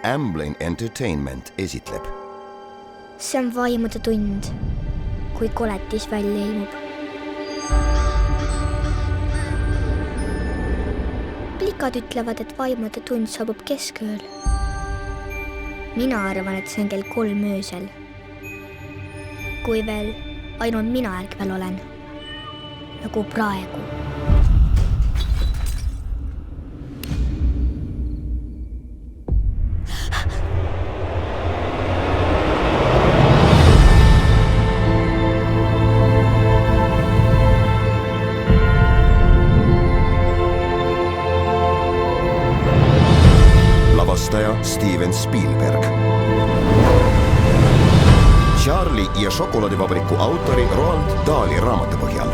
Amblin Entertainment esitleb. See on vaimude tund, kui koletis välja ilmub. Plikad ütlevad, et vaimude tund saabub keskööl. Mina arvan, et see on kell 3 öösel. Kui veel ainult mina ärkvel olen, nagu praegu. Lavastaja Steven Spielberg. Charlie ja šokolaadivabriku autori Roald Dahli raamatu põhjal.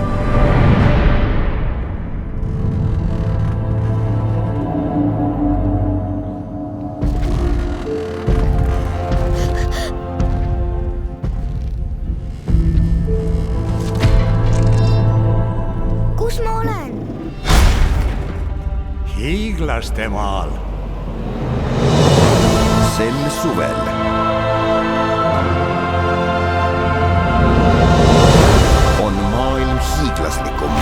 Kus ma olen? Hiiglaste maal. Sel suvel. On maailm hiiglaslikum,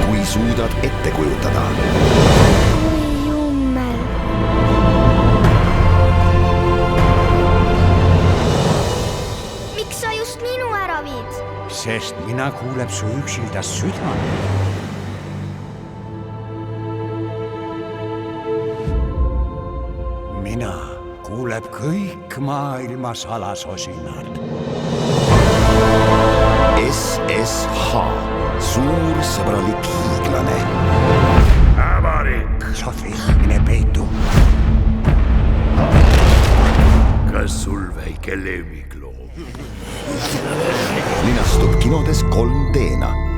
kui suudad ette kujutada. Oi jummel. Miks sa just minu ära viid? Sest mina kuuleb su üksildas südame. Mina kuuleb kõik maailma salasosinad. SSH, suur sõbralik hiiglane. Ävarik! Sofi, mine peitu. Kas sul väike lemmikloom? Linastub kinodes 3D-na.